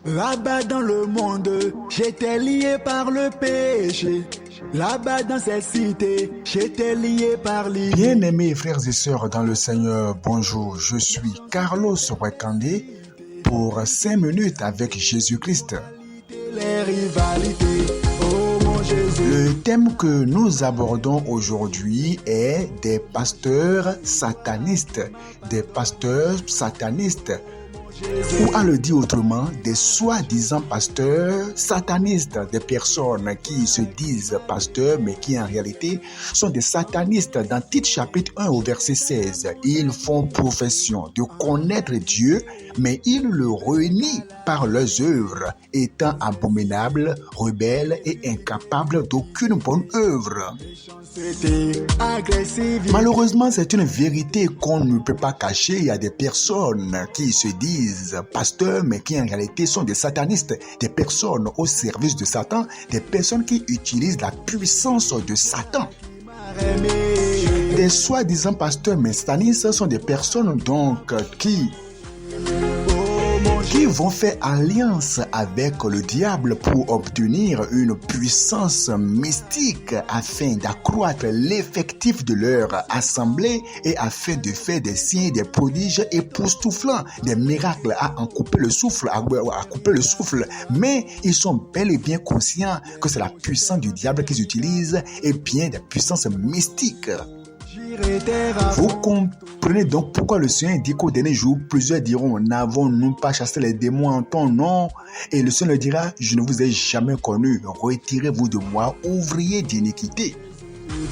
Là-bas dans le monde, j'étais lié par le péché. Là-bas dans cette cité, j'étais lié par l'idée. Bien-aimés frères et sœurs dans le Seigneur, bonjour, je suis Carlos Wakandé pour 5 minutes avec Jésus-Christ. Les rivalités, oh mon Jésus. Le thème que nous abordons aujourd'hui est des pasteurs satanistes. Des pasteurs satanistes. Ou à le dire autrement, des soi-disant pasteurs satanistes, des personnes qui se disent pasteurs mais qui en réalité sont des satanistes. Dans Tite chapitre 1 au verset 16, ils font profession de connaître Dieu, mais ils le renient par leurs œuvres, étant abominables, rebelles et incapables d'aucune bonne œuvre. Malheureusement, c'est une vérité qu'on ne peut pas cacher. Il y a des personnes qui se disent pasteurs, mais qui en réalité sont des satanistes, des personnes au service de Satan, des personnes qui utilisent la puissance de Satan. Des soi-disant pasteurs, mais satanistes sont des personnes donc qui vont faire alliance avec le diable pour obtenir une puissance mystique afin d'accroître l'effectif de leur assemblée et afin de faire des signes, des prodiges époustouflants, des miracles à en couper le souffle, à couper le souffle. Mais ils sont bel et bien conscients que c'est la puissance du diable qu'ils utilisent et bien des puissances mystiques. Vous comprenez donc pourquoi le Seigneur dit qu'au dernier jour, plusieurs diront, n'avons-nous pas chassé les démons en ton nom? Et le Seigneur dira, je ne vous ai jamais connu, retirez-vous de moi, ouvriers d'iniquité.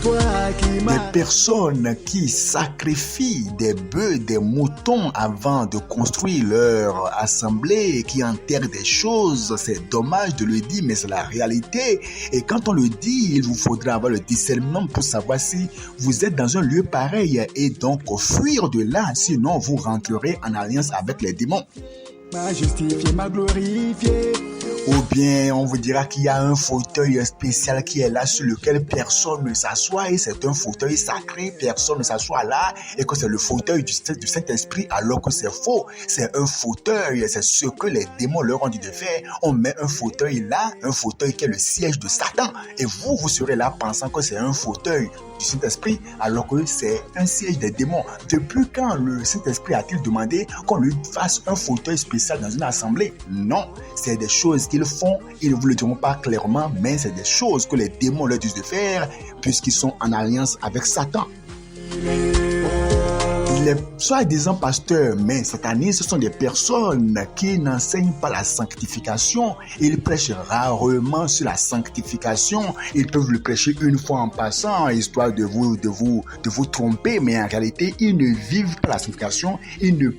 Des personnes qui sacrifient des bœufs, des moutons avant de construire leur assemblée, qui enterrent des choses, c'est dommage de le dire, mais c'est la réalité. Et quand on le dit, il vous faudra avoir le discernement pour savoir si vous êtes dans un lieu pareil et donc fuir de là, sinon vous rentrerez en alliance avec les démons. M'a justifié, m'a glorifié. Ou bien on vous dira qu'il y a un fauteuil spécial qui est là sur lequel personne ne s'assoit et c'est un fauteuil sacré, personne ne s'assoit là et que c'est le fauteuil du Saint-Esprit alors que c'est faux. C'est un fauteuil, c'est ce que les démons leur ont dit de faire. On met un fauteuil là, un fauteuil qui est le siège de Satan et vous serez là pensant que c'est un fauteuil du Saint-Esprit alors que c'est un siège des démons. Depuis quand le Saint-Esprit a-t-il demandé qu'on lui fasse un fauteuil spécial dans une assemblée? Non, c'est des choses qu'ils font, ils ne vous le diront pas clairement, mais c'est des choses que les démons leur disent de faire puisqu'ils sont en alliance avec Satan. Les soi-disant pasteurs, mais satanistes, ce sont des personnes qui n'enseignent pas la sanctification. Ils prêchent rarement sur la sanctification. Ils peuvent le prêcher une fois en passant, histoire de vous tromper, mais en réalité, ils ne vivent pas la sanctification. Ils ne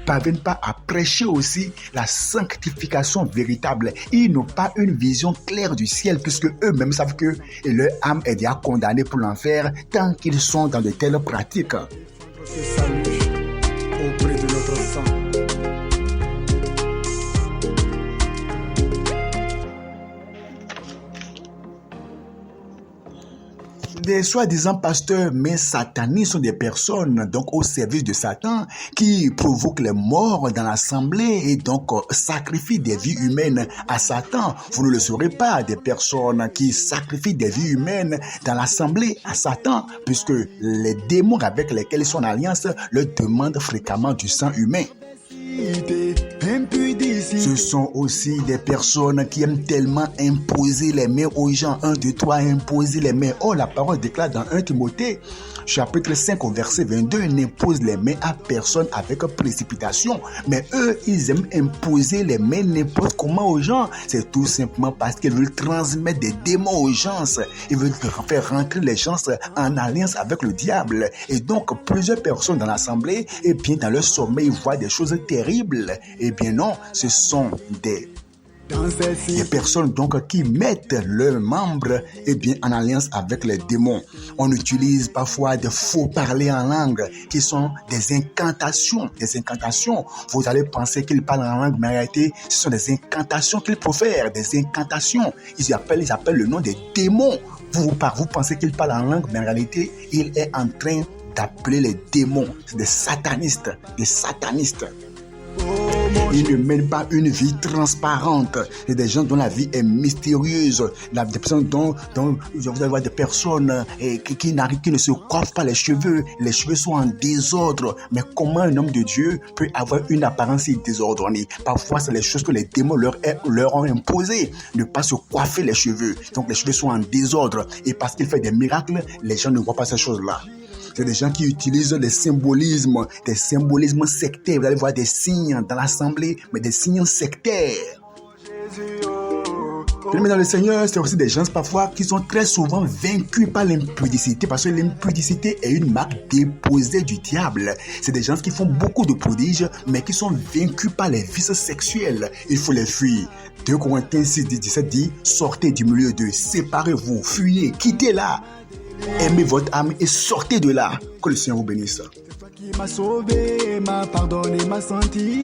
parviennent pas à prêcher aussi la sanctification véritable. Ils n'ont pas une vision claire du ciel puisque eux-mêmes savent que leur âme est déjà condamnée pour l'enfer tant qu'ils sont dans de telles pratiques. Salut auprès de notre sang. Des soi-disant pasteurs, mais satanistes sont des personnes donc au service de Satan qui provoquent les morts dans l'assemblée et donc sacrifient des vies humaines à Satan. Vous ne le saurez pas, des personnes qui sacrifient des vies humaines dans l'assemblée à Satan puisque les démons avec lesquels ils sont en alliance leur demandent fréquemment du sang humain. Ce sont aussi des personnes qui aiment tellement imposer les mains aux gens. 1, 2, 3, imposer les mains. Oh, la parole déclare dans 1 Timothée, chapitre 5 au verset 22, n'impose les mains à personne avec précipitation. Mais eux, ils aiment imposer les mains n'importe comment aux gens. C'est tout simplement parce qu'ils veulent transmettre des démons aux gens. Ils veulent faire rentrer les gens en alliance avec le diable. Et donc, plusieurs personnes dans l'assemblée, et bien dans leur sommeil, voient des choses terribles. Eh bien non, ce sont des personnes donc qui mettent leurs membres en alliance avec les démons. On utilise parfois des faux parlers en langue qui sont des incantations. Des incantations. Vous allez penser qu'ils parlent en langue, mais en réalité, ce sont des incantations qu'ils profèrent. Des incantations. Ils appellent le nom des démons. Vous pensez qu'ils parlent en langue, mais en réalité, il est en train d'appeler les démons. C'est des satanistes. Des satanistes. Ils ne mènent pas une vie transparente. C'est des gens dont la vie est mystérieuse. Des personnes dont vous allez voir des personnes qui ne se coiffent pas les cheveux sont en désordre. Mais comment un homme de Dieu peut avoir une apparence désordonnée? Parfois, c'est les choses que les démons leur ont imposées. Ne pas se coiffer les cheveux. Donc, les cheveux sont en désordre. Et parce qu'il fait des miracles, les gens ne voient pas ces choses-là. C'est des gens qui utilisent des symbolismes sectaires. Vous allez voir des signes dans l'assemblée, mais des signes sectaires. Mais dans le Seigneur, c'est aussi des gens parfois qui sont très souvent vaincus par l'impudicité, parce que l'impudicité est une marque déposée du diable. C'est des gens qui font beaucoup de prodiges, mais qui sont vaincus par les vices sexuels. Il faut les fuir. 2 Corinthiens 6:17 dit, sortez du milieu d'eux, séparez-vous, fuyez, quittez-la. Aimez votre âme et sortez de là. Que le Seigneur vous bénisse. C'est toi qui m'a sauvé, m'a pardonné, m'a senti.